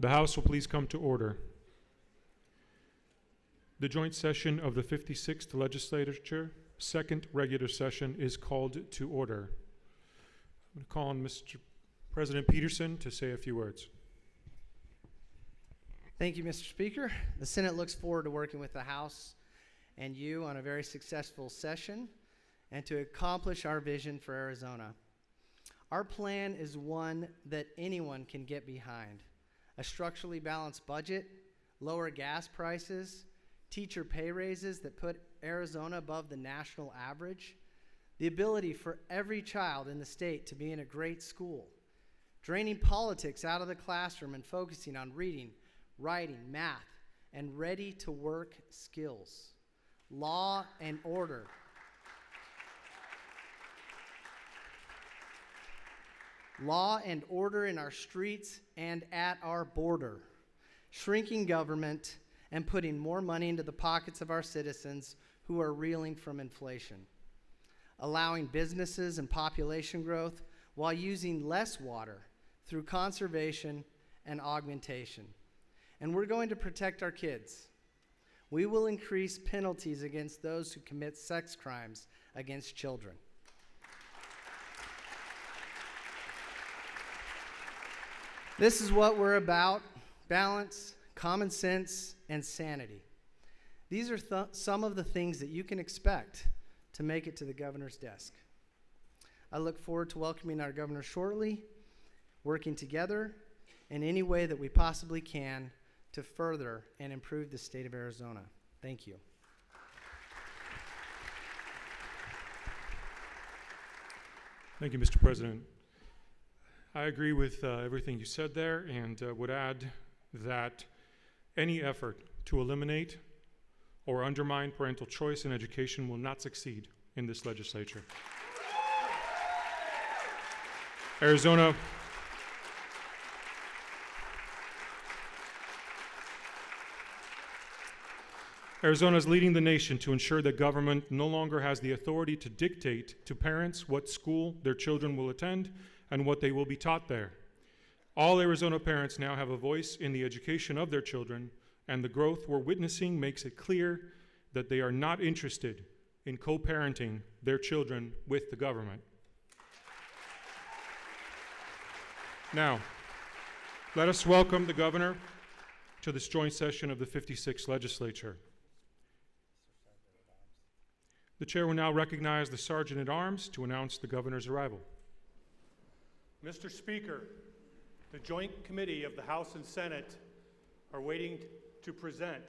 The House will please come to order. The joint session of the 56th Legislature, second regular session, is called to order. I'm going to call on Mr. President Peterson to say a few words. Thank you, Mr. Speaker. The Senate looks forward to working with the House and you on a very successful session and to accomplish our vision for Arizona. Our plan is one that anyone can get behind. A structurally balanced budget, lower gas prices, teacher pay raises that put Arizona above the national average, the ability for every child in the state to be in a great school, draining politics out of the classroom and focusing on reading, writing, math, and ready-to-work skills, law and order. Law and order in our streets and at our border, shrinking government, and putting more money into the pockets of our citizens who are reeling from inflation, allowing businesses and population growth while using less water through conservation and augmentation. And we're going to protect our kids. We will increase penalties against those who commit sex crimes against children. This is what we're about: balance, common sense, and sanity. These are some of the things that you can expect to make it to the governor's desk. I look forward to welcoming our governor shortly, working together in any way that we possibly can to further and improve the state of Arizona. Thank you. Thank you, Mr. President. I agree with everything you said there, and would add that any effort to eliminate or undermine parental choice in education will not succeed in this legislature. Arizona is leading the nation to ensure that government no longer has the authority to dictate to parents what school their children will attend and what they will be taught there. All Arizona parents now have a voice in the education of their children, and the growth we're witnessing makes it clear that they are not interested in co-parenting their children with the government. Now, let us welcome the governor to this joint session of the 56th Legislature. The chair will now recognize the Sergeant-at-Arms to announce the governor's arrival. Mr. Speaker, the Joint Committee of the House and Senate are waiting to present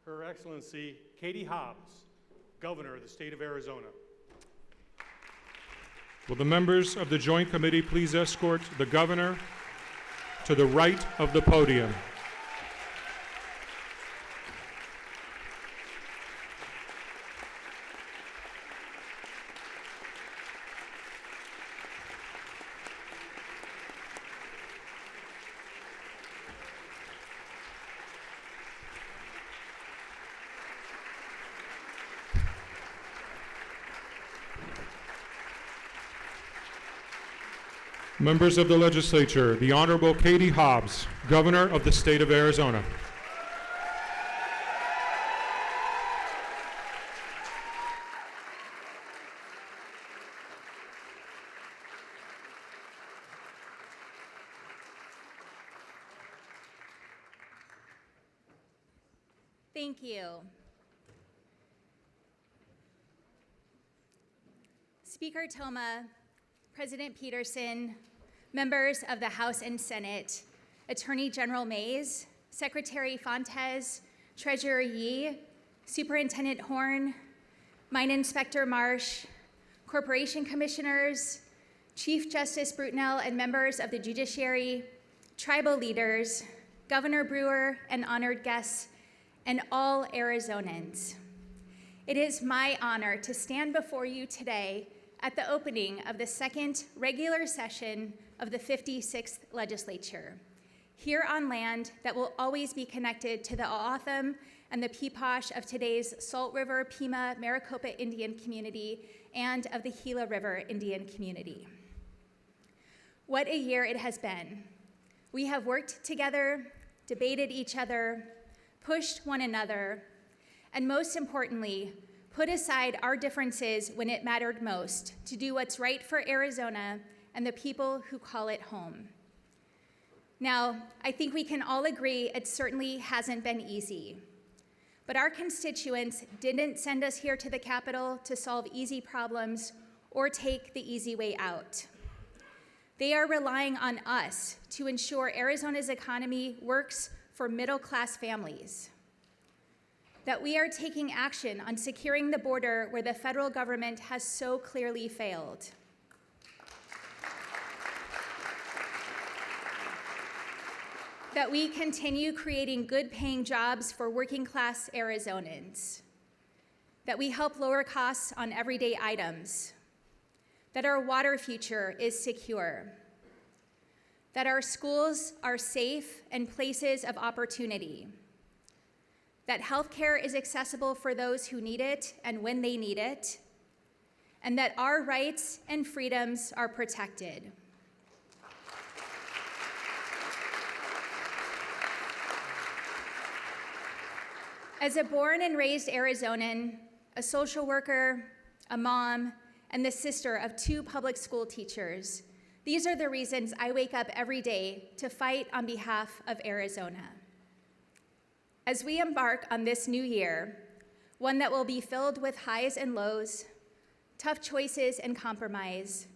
Her Excellency Katie Hobbs, Governor of the state of Arizona. Will the members of the Joint Committee please escort the governor to the right of the podium? Members of the legislature, the Honorable Katie Hobbs, Governor of the state of Arizona. Thank you. Speaker Toma, President Peterson, members of the House and Senate, Attorney General Mays, Secretary Fontes, Treasurer Yee, Superintendent Horn, Mine Inspector Marsh, Corporation Commissioners, Chief Justice Brutnell, and members of the judiciary, tribal leaders, Governor Brewer, and honored guests, and all Arizonans. It is my honor to stand before you today at the opening of the second regular session of the 56th Legislature, here on land that will always be connected to the O'atham and the Peeposh of today's Salt River, Pima, Maricopa Indian community and of the Gila River Indian community. What a year it has been. We have worked together, debated each other, pushed one another, and most importantly, put aside our differences when it mattered most to do what's right for Arizona and the people who call it home. Now, I think we can all agree it certainly hasn't been easy. But our constituents didn't send us here to the Capitol to solve easy problems or take the easy way out. They are relying on us to ensure Arizona's economy works for middle-class families, that we are taking action on securing the border where the federal government has so clearly failed, that we continue creating good-paying jobs for working-class Arizonans, that we help lower costs on everyday items, that our water future is secure, that our schools are safe and places of opportunity, that healthcare is accessible for those who need it and when they need it, and that our rights and freedoms are protected. As a born and raised Arizonan, a social worker, a mom, and the sister of 2 public school teachers, these are the reasons I wake up every day to fight on behalf of Arizona. As we embark on this new year, one that will be filled with highs and lows, tough choices and compromise,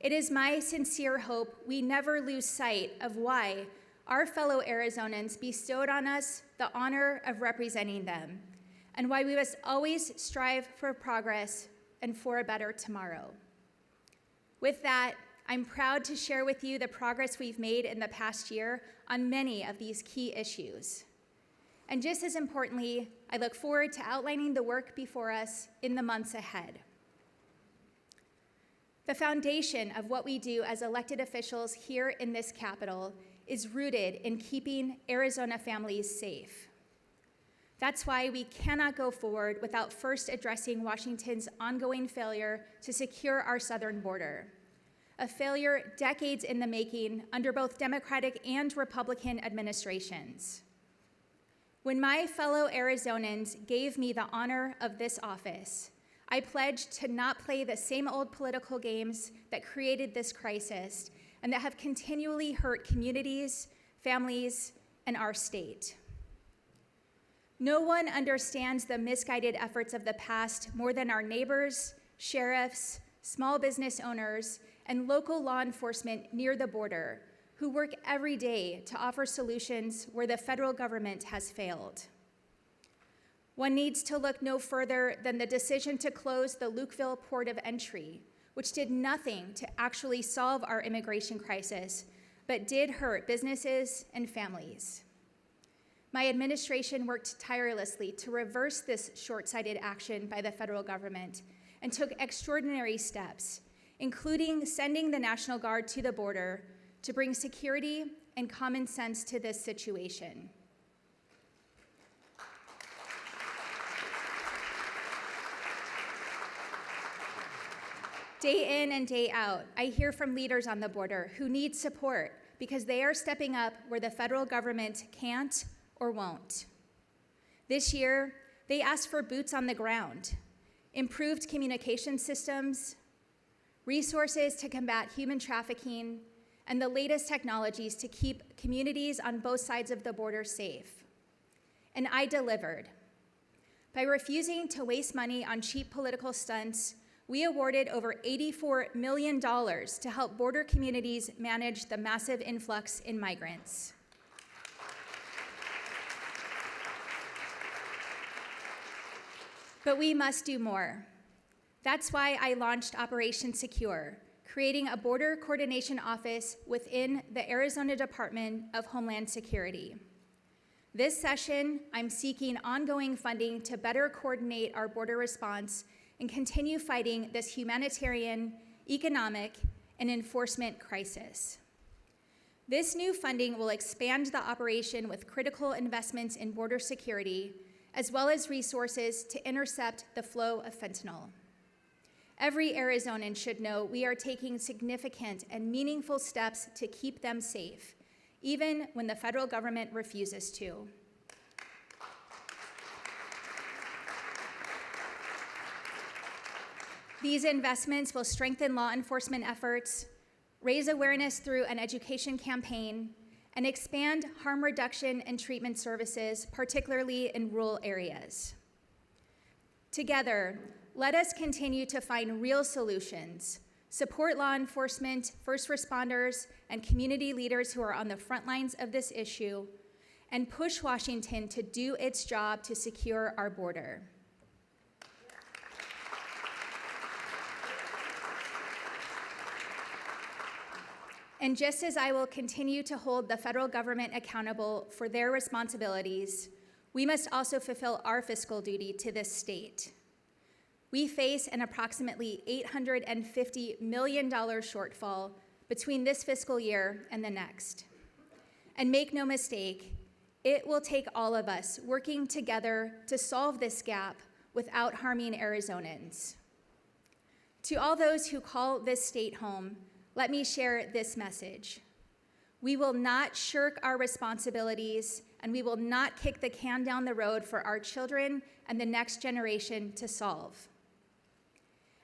it is my sincere hope we never lose sight of why our fellow Arizonans bestowed on us the honor of representing them, and why we must always strive for progress and for a better tomorrow. With that, I'm proud to share with you the progress we've made in the past year on many of these key issues. And just as importantly, I look forward to outlining the work before us in the months ahead. The foundation of what we do as elected officials here in this Capitol is rooted in keeping Arizona families safe. That's why we cannot go forward without first addressing Washington's ongoing failure to secure our southern border, a failure decades in the making under both Democratic and Republican administrations. When my fellow Arizonans gave me the honor of this office, I pledged to not play the same old political games that created this crisis and that have continually hurt communities, families, and our state. No one understands the misguided efforts of the past more than our neighbors, sheriffs, small business owners, and local law enforcement near the border, who work every day to offer solutions where the federal government has failed. One needs to look no further than the decision to close the Lukeville port of entry, which did nothing to actually solve our immigration crisis, but did hurt businesses and families. My administration worked tirelessly to reverse this short-sighted action by the federal government and took extraordinary steps, including sending the National Guard to the border to bring security and common sense to this situation. Day in and day out, I hear from leaders on the border who need support because they are stepping up where the federal government can't or won't. This year, they asked for boots on the ground, improved communication systems, resources to combat human trafficking, and the latest technologies to keep communities on both sides of the border safe. And I delivered. By refusing to waste money on cheap political stunts, we awarded over $84 million to help border communities manage the massive influx in migrants. But we must do more. That's why I launched Operation Secure, creating a border coordination office within the Arizona Department of Homeland Security. This session, I'm seeking ongoing funding to better coordinate our border response and continue fighting this humanitarian, economic, and enforcement crisis. This new funding will expand the operation with critical investments in border security, as well as resources to intercept the flow of fentanyl. Every Arizonan should know we are taking significant and meaningful steps to keep them safe, even when the federal government refuses to. These investments will strengthen law enforcement efforts, raise awareness through an education campaign, and expand harm reduction and treatment services, particularly in rural areas. Together, let us continue to find real solutions, support law enforcement, first responders, and community leaders who are on the front lines of this issue, and push Washington to do its job to secure our border. And just as I will continue to hold the federal government accountable for their responsibilities, we must also fulfill our fiscal duty to this state. We face an approximately $850 million shortfall between this fiscal year and the next. And make no mistake, it will take all of us working together to solve this gap without harming Arizonans. To all those who call this state home, let me share this message. We will not shirk our responsibilities, and we will not kick the can down the road for our children and the next generation to solve.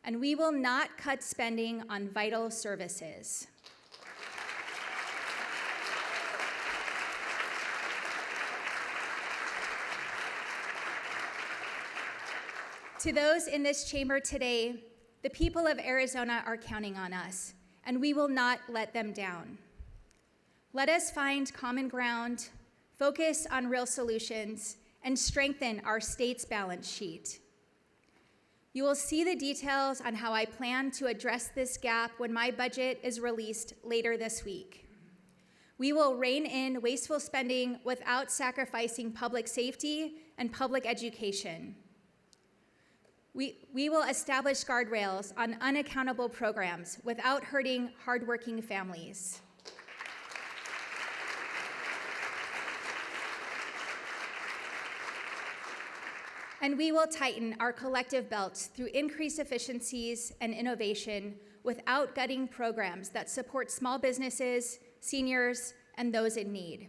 And we will not cut spending on vital services. To those in this chamber today, the people of Arizona are counting on us, and we will not let them down. Let us find common ground, focus on real solutions, and strengthen our state's balance sheet. You will see the details on how I plan to address this gap when my budget is released later this week. We will rein in wasteful spending without sacrificing public safety and public education. We will establish guardrails on unaccountable programs without hurting hardworking families. And we will tighten our collective belts through increased efficiencies and innovation without gutting programs that support small businesses, seniors, and those in need.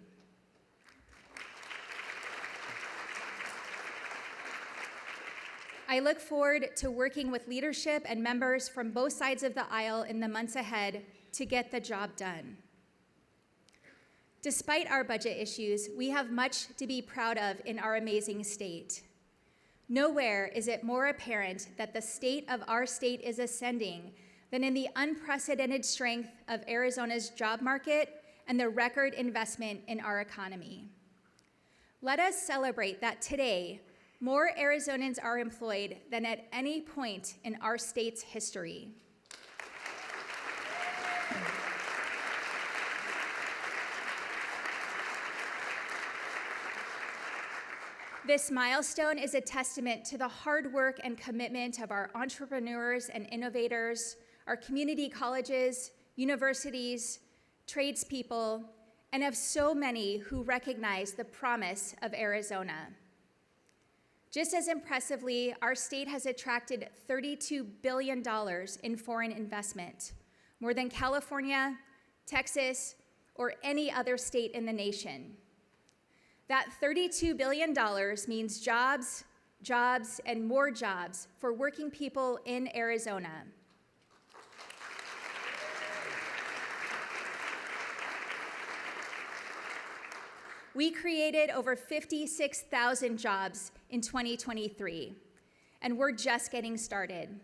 I look forward to working with leadership and members from both sides of the aisle in the months ahead to get the job done. Despite our budget issues, we have much to be proud of in our amazing state. Nowhere is it more apparent that the state of our state is ascending than in the unprecedented strength of Arizona's job market and the record investment in our economy. Let us celebrate that today, more Arizonans are employed than at any point in our state's history. This milestone is a testament to the hard work and commitment of our entrepreneurs and innovators, our community colleges, universities, tradespeople, and of so many who recognize the promise of Arizona. Just as impressively, our state has attracted $32 billion in foreign investment, more than California, Texas, or any other state in the nation. That $32 billion means jobs, jobs, and more jobs for working people in Arizona. We created over 56,000 jobs in 2023, and we're just getting started.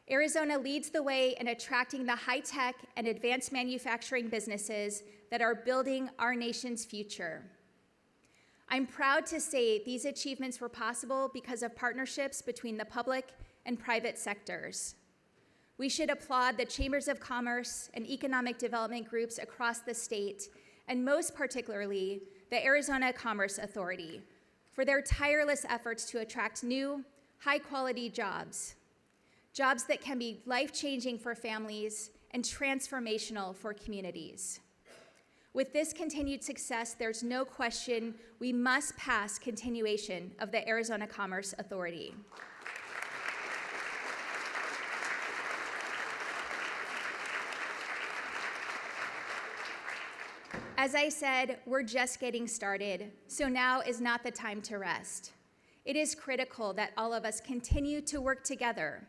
Arizona leads the way in attracting the high-tech and advanced manufacturing businesses that are building our nation's future. I'm proud to say these achievements were possible because of partnerships between the public and private sectors. We should applaud the chambers of commerce and economic development groups across the state, and most particularly, the Arizona Commerce Authority, for their tireless efforts to attract new, high-quality jobs, jobs that can be life-changing for families and transformational for communities. With this continued success, there's no question we must pass continuation of the Arizona Commerce Authority. As I said, we're just getting started, so now is not the time to rest. It is critical that all of us continue to work together,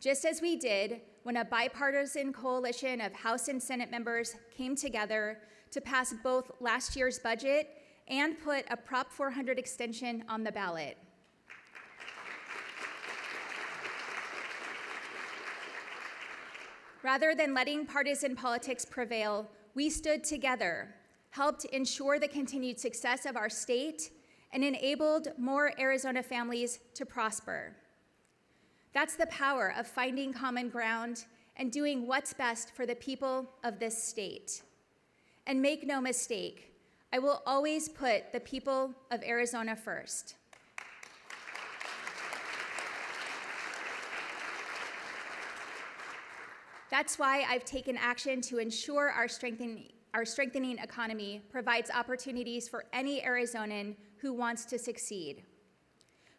just as we did when a bipartisan coalition of House and Senate members came together to pass both last year's budget and put a Prop 400 extension on the ballot. Rather than letting partisan politics prevail, we stood together, helped ensure the continued success of our state, and enabled more Arizona families to prosper. That's the power of finding common ground and doing what's best for the people of this state. And make no mistake, I will always put the people of Arizona first. That's why I've taken action to ensure our strengthening economy provides opportunities for any Arizonan who wants to succeed.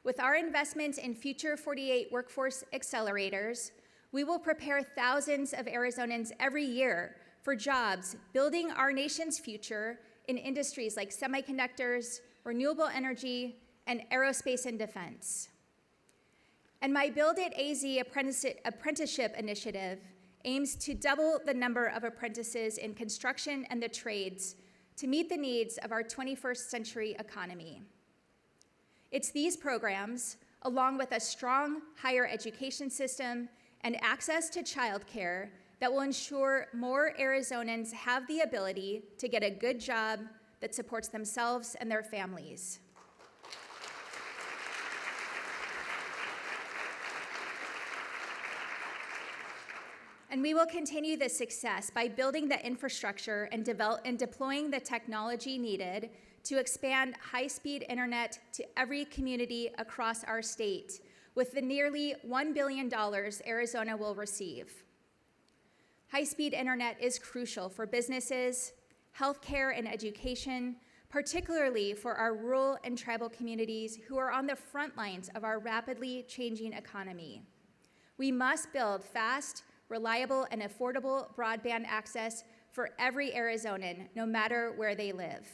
With our investment in Future 48 workforce accelerators, we will prepare thousands of Arizonans every year for jobs, building our nation's future in industries like semiconductors, renewable energy, and aerospace and defense. And my Build It AZ apprenticeship initiative aims to double the number of apprentices in construction and the trades to meet the needs of our 21st century economy. It's these programs, along with a strong higher education system and access to childcare, that will ensure more Arizonans have the ability to get a good job that supports themselves and their families. And we will continue this success by building the infrastructure and deploying the technology needed to expand high-speed internet to every community across our state, with the nearly $1 billion Arizona will receive. High-speed internet is crucial for businesses, healthcare, and education, particularly for our rural and tribal communities who are on the front lines of our rapidly changing economy. We must build fast, reliable, and affordable broadband access for every Arizonan, no matter where they live.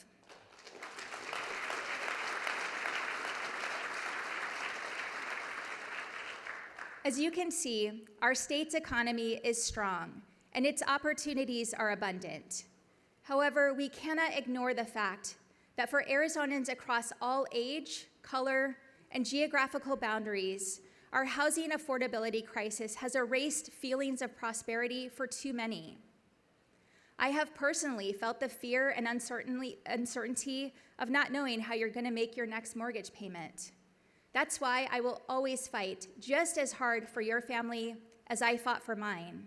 As you can see, our state's economy is strong, and its opportunities are abundant. However, we cannot ignore the fact that for Arizonans across all age, color, and geographical boundaries, our housing affordability crisis has erased feelings of prosperity for too many. I have personally felt the fear and uncertainty of not knowing how you're going to make your next mortgage payment. That's why I will always fight just as hard for your family as I fought for mine.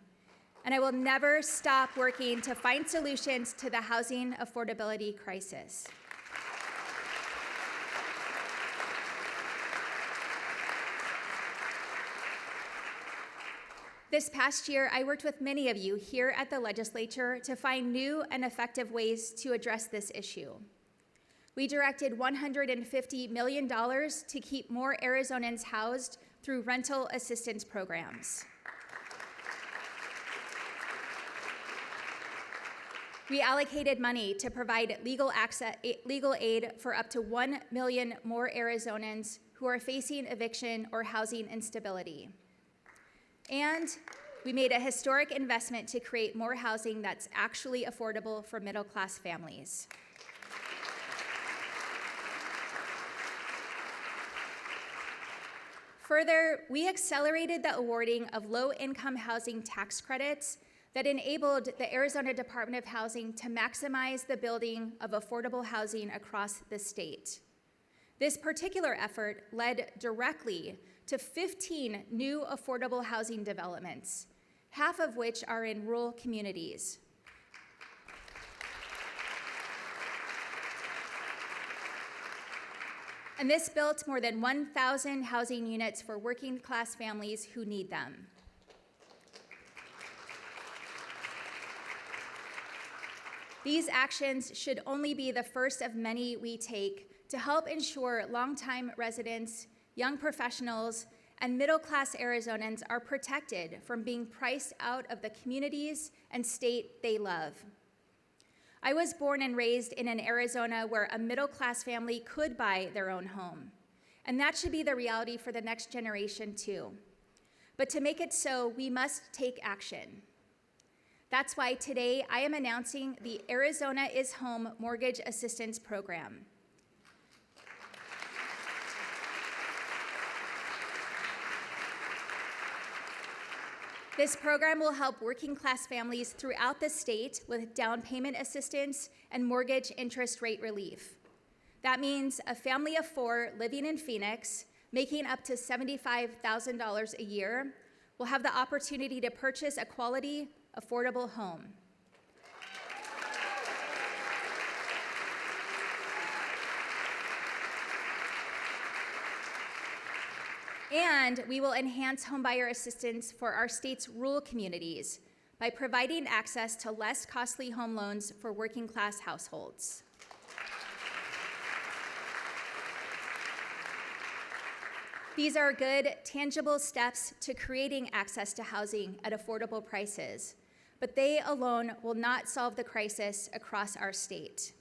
And I will never stop working to find solutions to the housing affordability crisis. This past year, I worked with many of you here at the legislature to find new and effective ways to address this issue. We directed $150 million to keep more Arizonans housed through rental assistance programs. We allocated money to provide legal aid for up to 1 million more Arizonans who are facing eviction or housing instability. And we made a historic investment to create more housing that's actually affordable for middle-class families. Further, we accelerated the awarding of low-income housing tax credits that enabled the Arizona Department of Housing to maximize the building of affordable housing across the state. This particular effort led directly to 15 new affordable housing developments, half of which are in rural communities. And this built more than 1,000 housing units for working-class families who need them. These actions should only be the first of many we take to help ensure longtime residents, young professionals, and middle-class Arizonans are protected from being priced out of the communities and state they love. I was born and raised in an Arizona where a middle-class family could buy their own home. And that should be the reality for the next generation too. But to make it so, we must take action. That's why today I am announcing the Arizona is Home Mortgage Assistance Program. This program will help working-class families throughout the state with down payment assistance and mortgage interest rate relief. That means a family of 4 living in Phoenix, making up to $75,000 a year, will have the opportunity to purchase a quality, affordable home. And we will enhance homebuyer assistance for our state's rural communities by providing access to less costly home loans for working-class households. These are good, tangible steps to creating access to housing at affordable prices, but they alone will not solve the crisis across our state.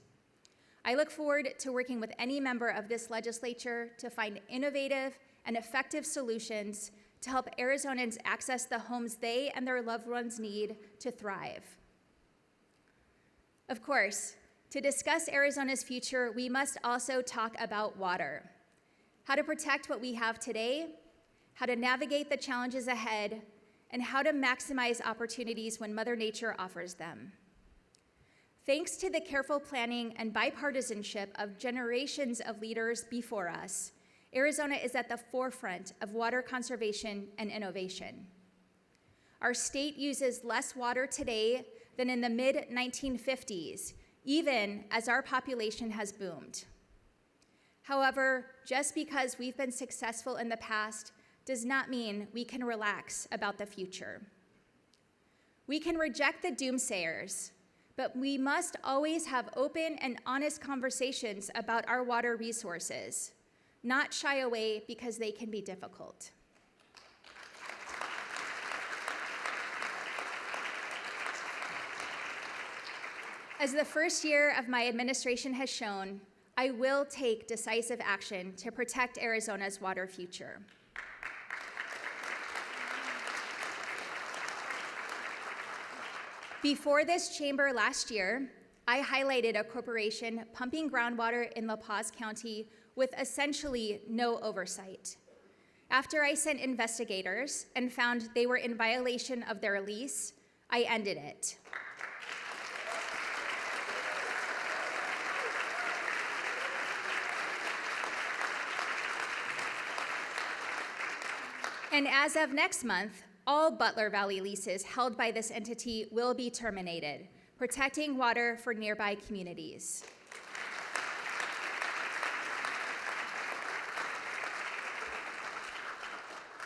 I look forward to working with any member of this legislature to find innovative and effective solutions to help Arizonans access the homes they and their loved ones need to thrive. Of course, to discuss Arizona's future, we must also talk about water. How to protect what we have today, how to navigate the challenges ahead, and how to maximize opportunities when Mother Nature offers them. Thanks to the careful planning and bipartisanship of generations of leaders before us, Arizona is at the forefront of water conservation and innovation. Our state uses less water today than in the mid-1950s, even as our population has boomed. However, just because we've been successful in the past does not mean we can relax about the future. We can reject the doomsayers, but we must always have open and honest conversations about our water resources, not shy away because they can be difficult. As the first year of my administration has shown, I will take decisive action to protect Arizona's water future. Before this chamber last year, I highlighted a corporation pumping groundwater in La Paz County with essentially no oversight. After I sent investigators and found they were in violation of their lease, I ended it. And as of next month, all Butler Valley leases held by this entity will be terminated, protecting water for nearby communities.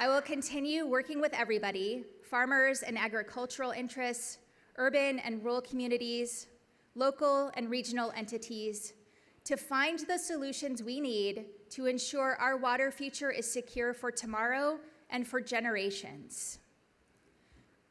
I will continue working with everybody, farmers and agricultural interests, urban and rural communities, local and regional entities, to find the solutions we need to ensure our water future is secure for tomorrow and for generations.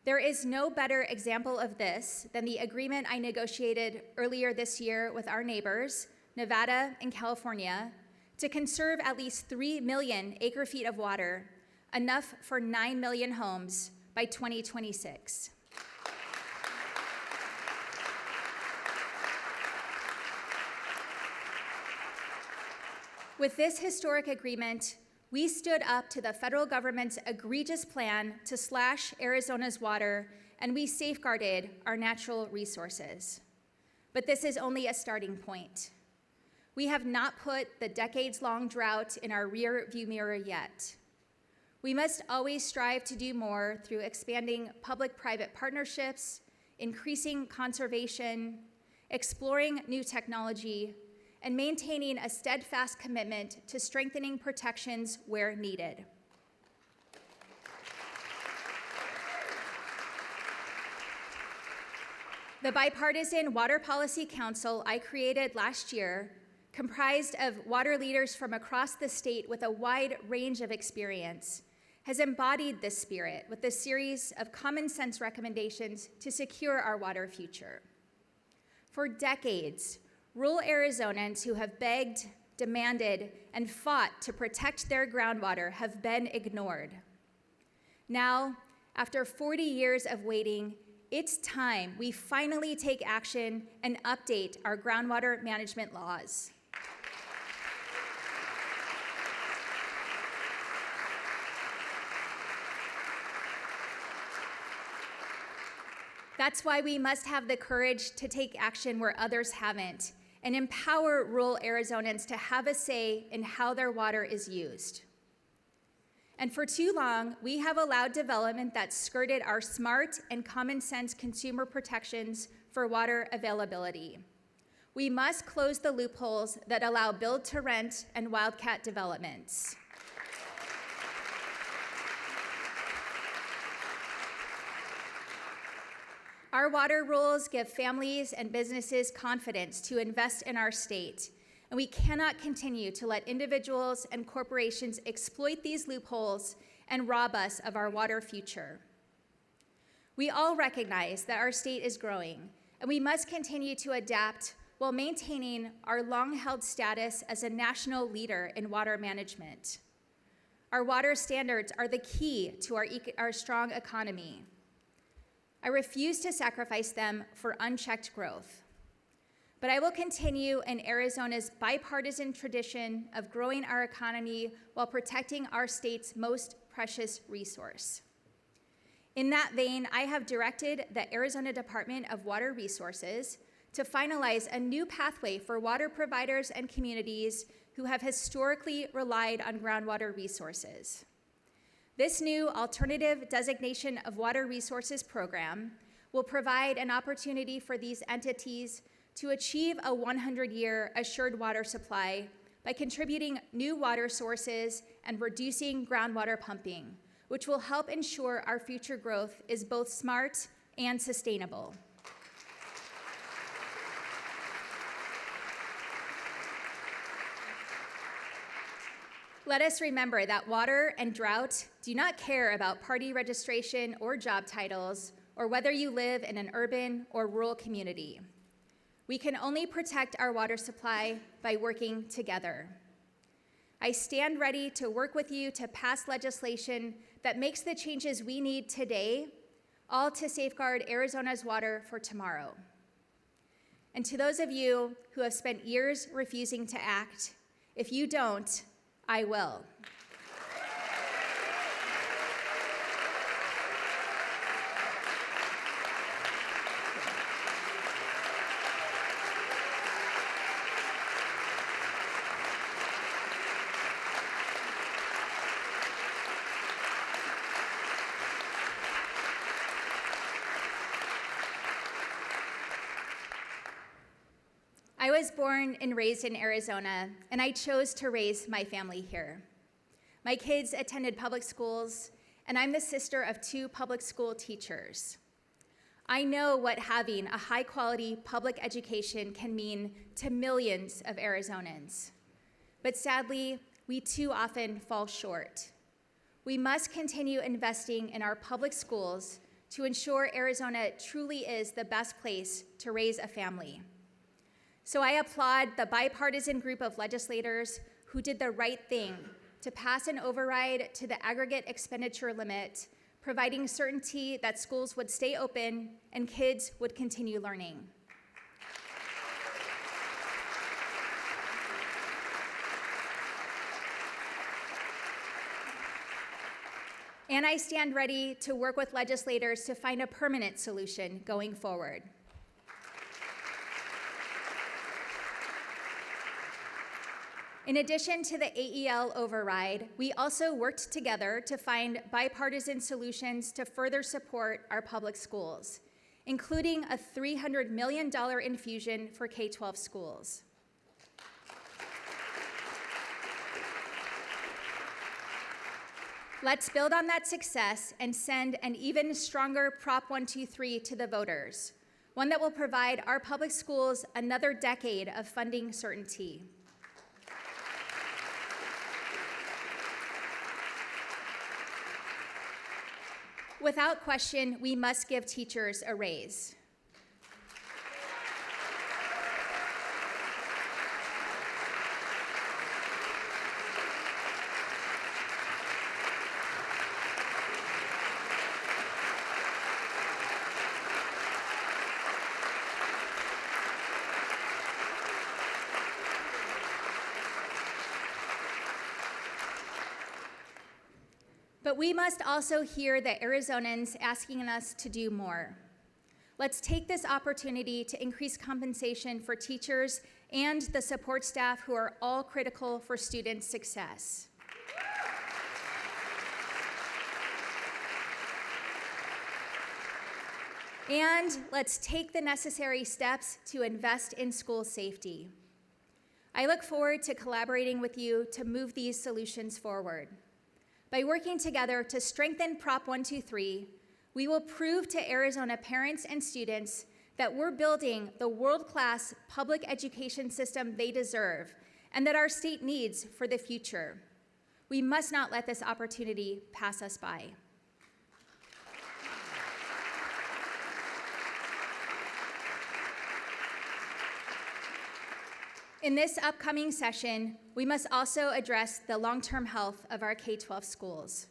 There is no better example of this than the agreement I negotiated earlier this year with our neighbors, Nevada and California, to conserve at least 3 million acre-feet of water, enough for 9 million homes by 2026. With this historic agreement, we stood up to the federal government's egregious plan to slash Arizona's water, and we safeguarded our natural resources. But this is only a starting point. We have not put the decades-long drought in our rear-view mirror yet. We must always strive to do more through expanding public-private partnerships, increasing conservation, exploring new technology, and maintaining a steadfast commitment to strengthening protections where needed. The Bipartisan Water Policy Council I created last year, comprised of water leaders from across the state with a wide range of experience, has embodied this spirit with a series of common sense recommendations to secure our water future. For decades, rural Arizonans who have begged, demanded, and fought to protect their groundwater have been ignored. Now, after 40 years of waiting, it's time we finally take action and update our groundwater management laws. That's why we must have the courage to take action where others haven't and empower rural Arizonans to have a say in how their water is used. And for too long, we have allowed development that skirted our smart and common sense consumer protections for water availability. We must close the loopholes that allow build-to-rent and wildcat developments. Our water rules give families and businesses confidence to invest in our state, and we cannot continue to let individuals and corporations exploit these loopholes and rob us of our water future. We all recognize that our state is growing, and we must continue to adapt while maintaining our long-held status as a national leader in water management. Our water standards are the key to our strong economy. I refuse to sacrifice them for unchecked growth. But I will continue in Arizona's bipartisan tradition of growing our economy while protecting our state's most precious resource. In that vein, I have directed the Arizona Department of Water Resources to finalize a new pathway for water providers and communities who have historically relied on groundwater resources. This new alternative designation of water resources program will provide an opportunity for these entities to achieve a 100-year assured water supply by contributing new water sources and reducing groundwater pumping, which will help ensure our future growth is both smart and sustainable. Let us remember that water and drought do not care about party registration or job titles, or whether you live in an urban or rural community. We can only protect our water supply by working together. I stand ready to work with you to pass legislation that makes the changes we need today, all to safeguard Arizona's water for tomorrow. And to those of you who have spent years refusing to act, if you don't, I will. I was born and raised in Arizona, and I chose to raise my family here. My kids attended public schools, and I'm the sister of 2 public school teachers. I know what having a high-quality public education can mean to millions of Arizonans. But sadly, we too often fall short. We must continue investing in our public schools to ensure Arizona truly is the best place to raise a family. So I applaud the bipartisan group of legislators who did the right thing to pass an override to the aggregate expenditure limit, providing certainty that schools would stay open and kids would continue learning. And I stand ready to work with legislators to find a permanent solution going forward. In addition to the AEL override, we also worked together to find bipartisan solutions to further support our public schools, including a $300 million infusion for K-12 schools. Let's build on that success and send an even stronger Prop 123 to the voters, one that will provide our public schools another decade of funding certainty. Without question, we must give teachers a raise. But we must also hear the Arizonans asking us to do more. Let's take this opportunity to increase compensation for teachers and the support staff who are all critical for students' success. And let's take the necessary steps to invest in school safety. I look forward to collaborating with you to move these solutions forward. By working together to strengthen Prop 123, we will prove to Arizona parents and students that we're building the world-class public education system they deserve and that our state needs for the future. We must not let this opportunity pass us by. In this upcoming session, we must also address the long-term health of our K-12 schools,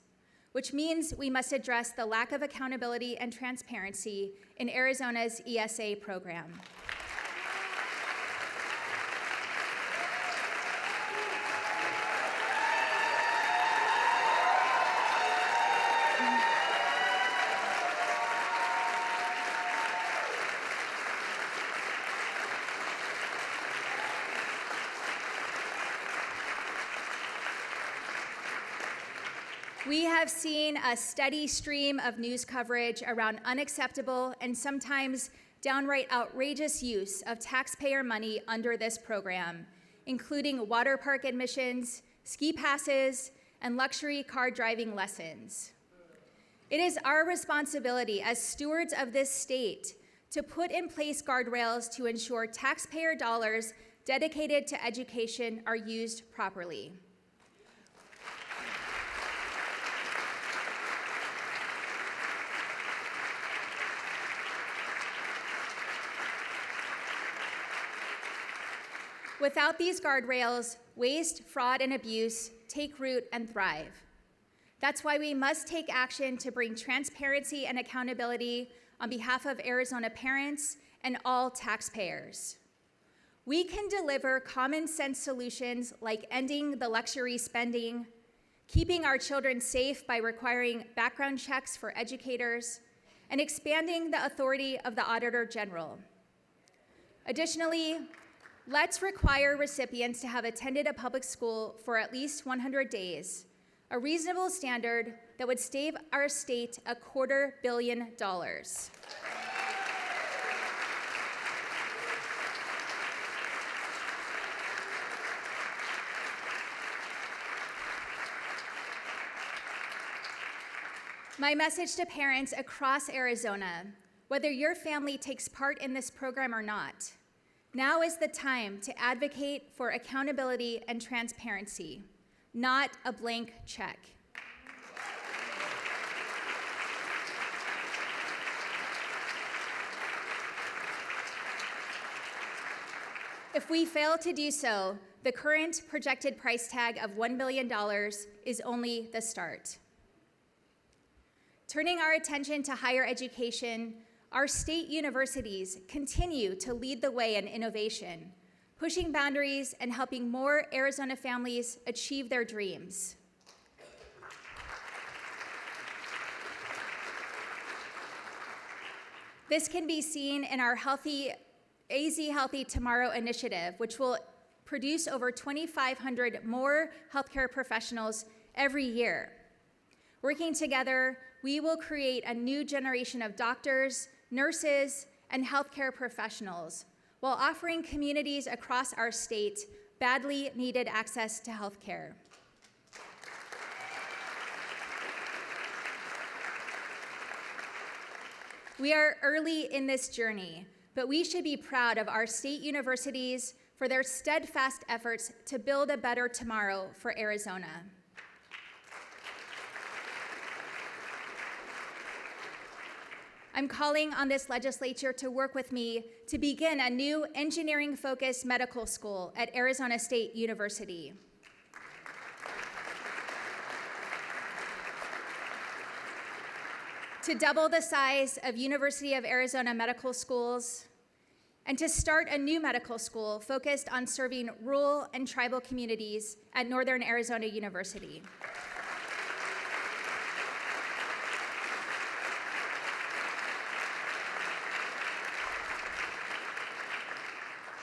which means we must address the lack of accountability and transparency in Arizona's ESA program. We have seen a steady stream of news coverage around unacceptable and sometimes downright outrageous use of taxpayer money under this program, including water park admissions, ski passes, and luxury car driving lessons. It is our responsibility as stewards of this state to put in place guardrails to ensure taxpayer dollars dedicated to education are used properly. Without these guardrails, waste, fraud, and abuse take root and thrive. That's why we must take action to bring transparency and accountability on behalf of Arizona parents and all taxpayers. We can deliver common sense solutions like ending the luxury spending, keeping our children safe by requiring background checks for educators, and expanding the authority of the Auditor General. Additionally, let's require recipients to have attended a public school for at least 100 days, a reasonable standard that would save our state $250 million. My message to parents across Arizona, whether your family takes part in this program or not, now is the time to advocate for accountability and transparency, not a blank check. If we fail to do so, the current projected price tag of $1 billion is only the start. Turning our attention to higher education, our state universities continue to lead the way in innovation, pushing boundaries and helping more Arizona families achieve their dreams. This can be seen in our AZ Healthy Tomorrow initiative, which will produce over 2,500 more healthcare professionals every year. Working together, we will create a new generation of doctors, nurses, and healthcare professionals while offering communities across our state badly needed access to healthcare. We are early in this journey, but we should be proud of our state universities for their steadfast efforts to build a better tomorrow for Arizona. I'm calling on this legislature to work with me to begin a new engineering-focused medical school at Arizona State University. To double the size of University of Arizona medical schools, and to start a new medical school focused on serving rural and tribal communities at Northern Arizona University.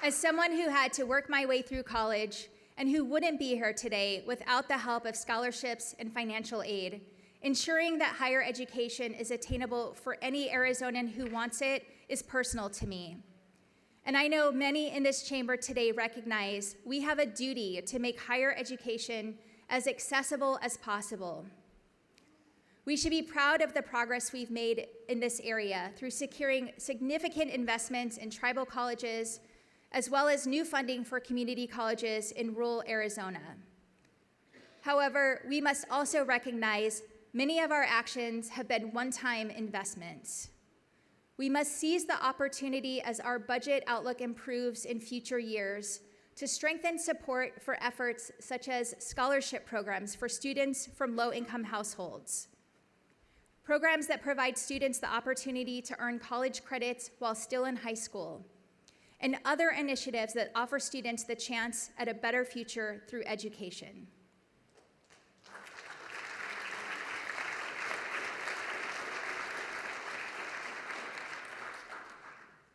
As someone who had to work my way through college and who wouldn't be here today without the help of scholarships and financial aid, ensuring that higher education is attainable for any Arizonan who wants it is personal to me. And I know many in this chamber today recognize we have a duty to make higher education as accessible as possible. We should be proud of the progress we've made in this area through securing significant investments in tribal colleges, as well as new funding for community colleges in rural Arizona. However, we must also recognize many of our actions have been one-time investments. We must seize the opportunity as our budget outlook improves in future years to strengthen support for efforts such as scholarship programs for students from low-income households, programs that provide students the opportunity to earn college credits while still in high school, and other initiatives that offer students the chance at a better future through education.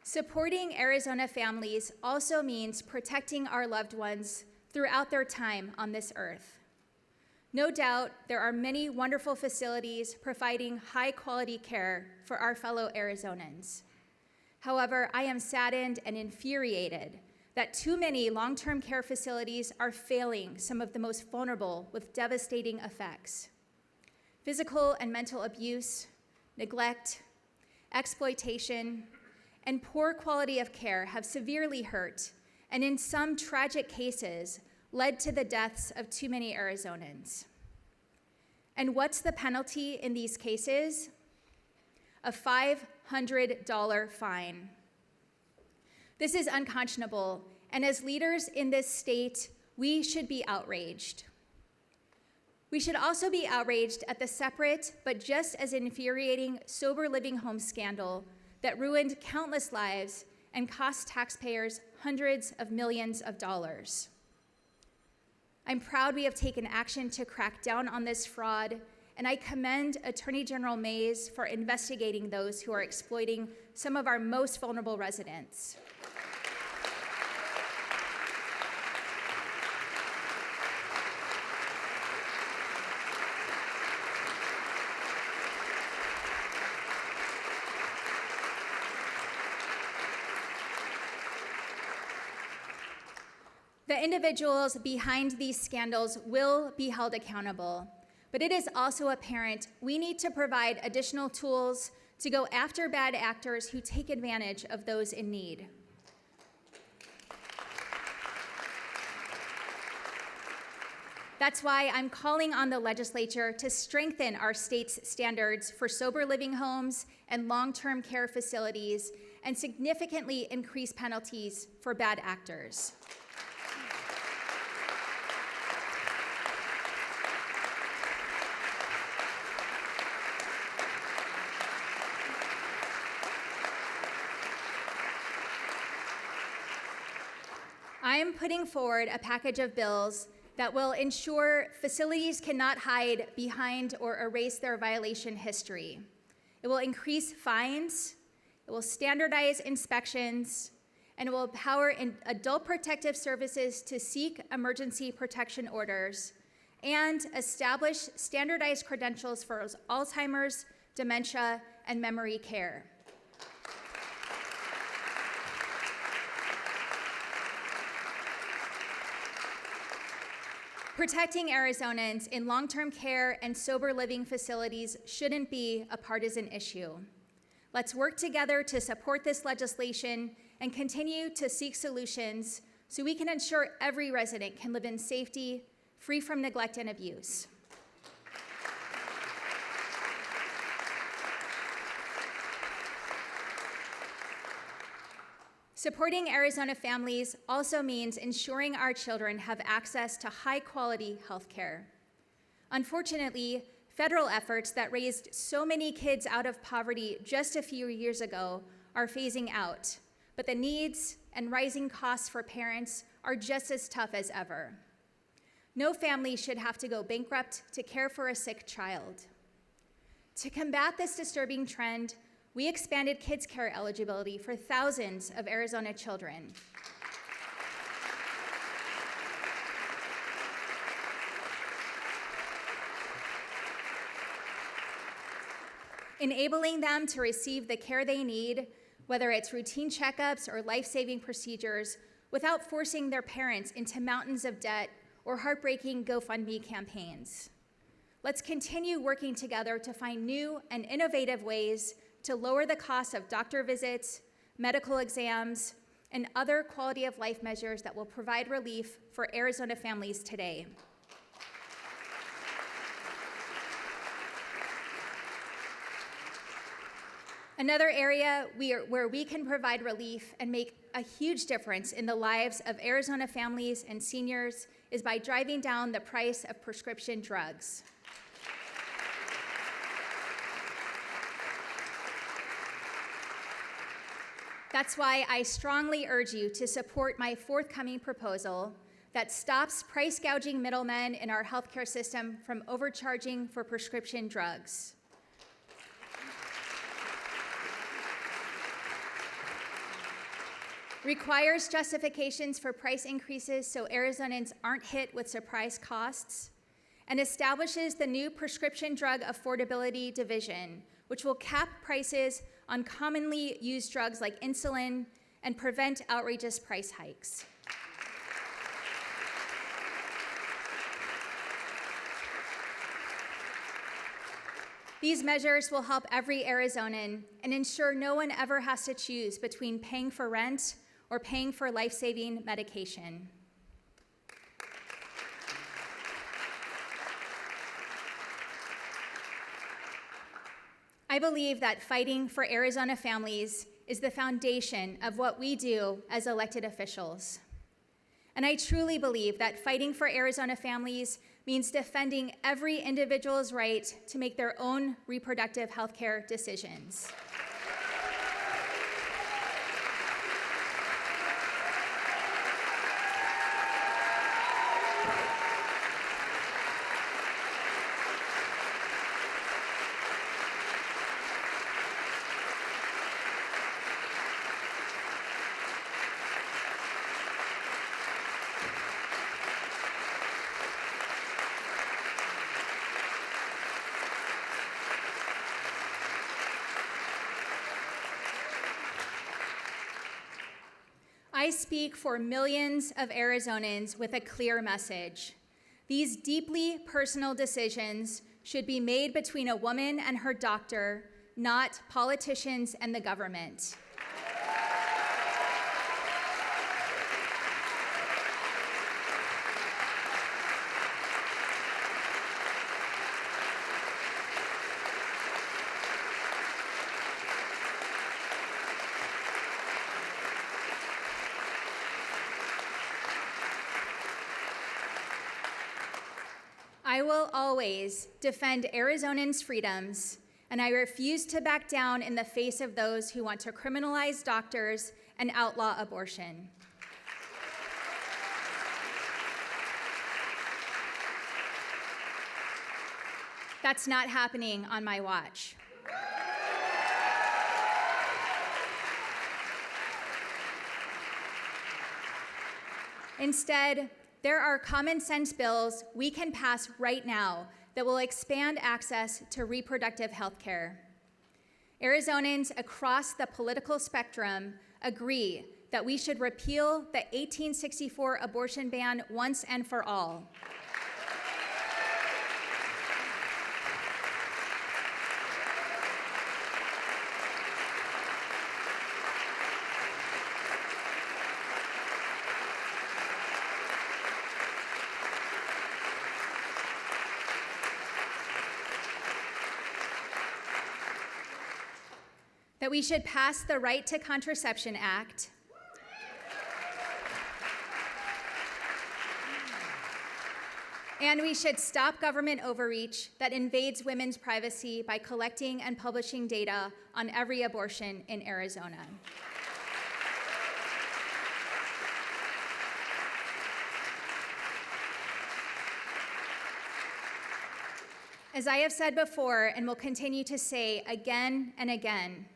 Supporting Arizona families also means protecting our loved ones throughout their time on this earth. No doubt, there are many wonderful facilities providing high-quality care for our fellow Arizonans. However, I am saddened and infuriated that too many long-term care facilities are failing some of the most vulnerable with devastating effects. Physical and mental abuse, neglect, exploitation, and poor quality of care have severely hurt, and in some tragic cases, led to the deaths of too many Arizonans. And what's the penalty in these cases? A $500 fine. This is unconscionable, and as leaders in this state, we should be outraged. We should also be outraged at the separate but just as infuriating sober living home scandal that ruined countless lives and cost taxpayers hundreds of millions of dollars. I'm proud we have taken action to crack down on this fraud, and I commend Attorney General Mays for investigating those who are exploiting some of our most vulnerable residents. The individuals behind these scandals will be held accountable, but it is also apparent we need to provide additional tools to go after bad actors who take advantage of those in need. That's why I'm calling on the legislature to strengthen our state's standards for sober living homes and long-term care facilities and significantly increase penalties for bad actors. I am putting forward a package of bills that will ensure facilities cannot hide behind or erase their violation history. It will increase fines, it will standardize inspections, and it will empower adult protective services to seek emergency protection orders and establish standardized credentials for Alzheimer's, dementia, and memory care. Protecting Arizonans in long-term care and sober living facilities shouldn't be a partisan issue. Let's work together to support this legislation and continue to seek solutions so we can ensure every resident can live in safety, free from neglect and abuse. Supporting Arizona families also means ensuring our children have access to high-quality health care. Unfortunately, federal efforts that raised so many kids out of poverty just a few years ago are phasing out, but the needs and rising costs for parents are just as tough as ever. No family should have to go bankrupt to care for a sick child. To combat this disturbing trend, we expanded kids' care eligibility for thousands of Arizona children. enabling them to receive the care they need, whether it's routine checkups or life-saving procedures, without forcing their parents into mountains of debt or heartbreaking GoFundMe campaigns. Let's continue working together to find new and innovative ways to lower the cost of doctor visits, medical exams, and other quality of life measures that will provide relief for Arizona families today. Another area where we can provide relief and make a huge difference in the lives of Arizona families and seniors is by driving down the price of prescription drugs. That's why I strongly urge you to support my forthcoming proposal that stops price gouging middlemen in our healthcare system from overcharging for prescription drugs. Requires justifications for price increases so Arizonans aren't hit with surprise costs, and establishes the new Prescription Drug Affordability Division, which will cap prices on commonly used drugs like insulin and prevent outrageous price hikes. These measures will help every Arizonan and ensure no one ever has to choose between paying for rent or paying for life-saving medication. I believe that fighting for Arizona families is the foundation of what we do as elected officials. And I truly believe that fighting for Arizona families means defending every individual's right to make their own reproductive health care decisions. I speak for millions of Arizonans with a clear message. These deeply personal decisions should be made between a woman and her doctor, not politicians and the government. I will always defend Arizonans' freedoms, and I refuse to back down in the face of those who want to criminalize doctors and outlaw abortion. That's not happening on my watch. Instead, there are common sense bills we can pass right now that will expand access to reproductive health care. Arizonans across the political spectrum agree that we should repeal the 1864 abortion ban once and for all. That we should pass the Right to Contraception Act, and we should stop government overreach that invades women's privacy by collecting and publishing data on every abortion in Arizona. As I have said before and will continue to say again and again,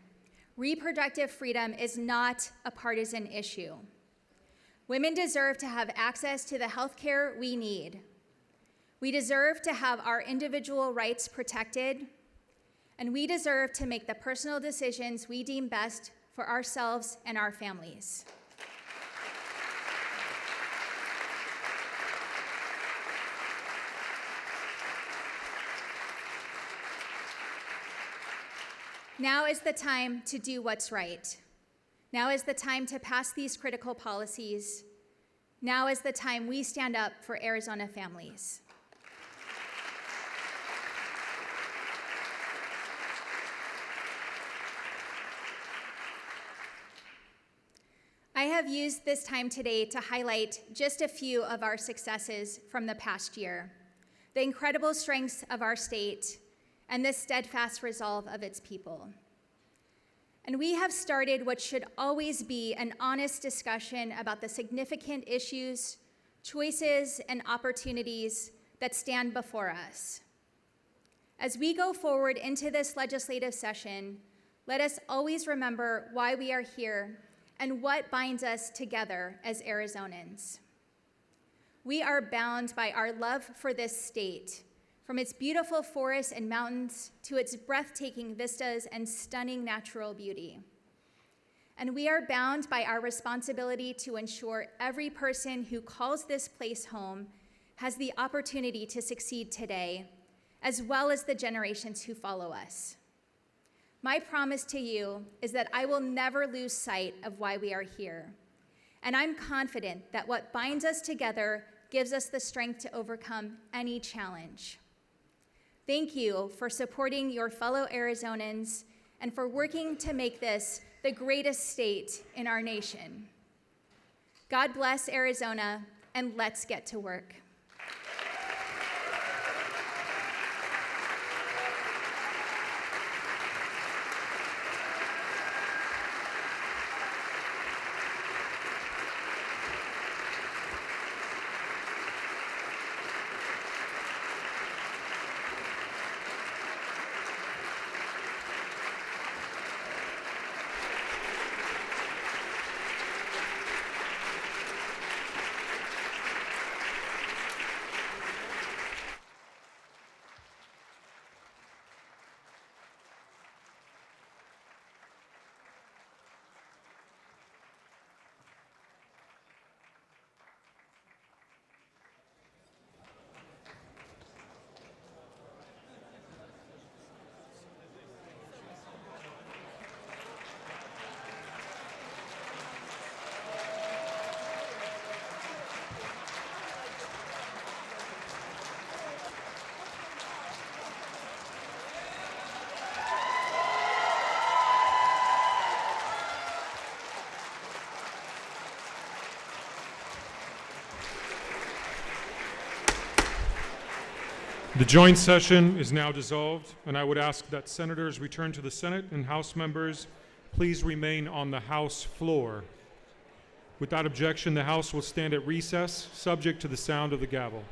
reproductive freedom is not a partisan issue. Women deserve to have access to the health care we need. We deserve to have our individual rights protected, and we deserve to make the personal decisions we deem best for ourselves and our families. Now is the time to do what's right. Now is the time to pass these critical policies. Now is the time we stand up for Arizona families. I have used this time today to highlight just a few of our successes from the past year, the incredible strengths of our state, and the steadfast resolve of its people. And we have started what should always be an honest discussion about the significant issues, choices, and opportunities that stand before us. As we go forward into this legislative session, let us always remember why we are here and what binds us together as Arizonans. We are bound by our love for this state, from its beautiful forests and mountains to its breathtaking vistas and stunning natural beauty. And we are bound by our responsibility to ensure every person who calls this place home has the opportunity to succeed today, as well as the generations who follow us. My promise to you is that I will never lose sight of why we are here. And I'm confident that what binds us together gives us the strength to overcome any challenge. Thank you for supporting your fellow Arizonans and for working to make this the greatest state in our nation. God bless Arizona, and let's get to work. The joint session is now dissolved, and I would ask that senators return to the Senate and House members please remain on the House floor. Without objection, the House will stand at recess, subject to the sound of the gavel.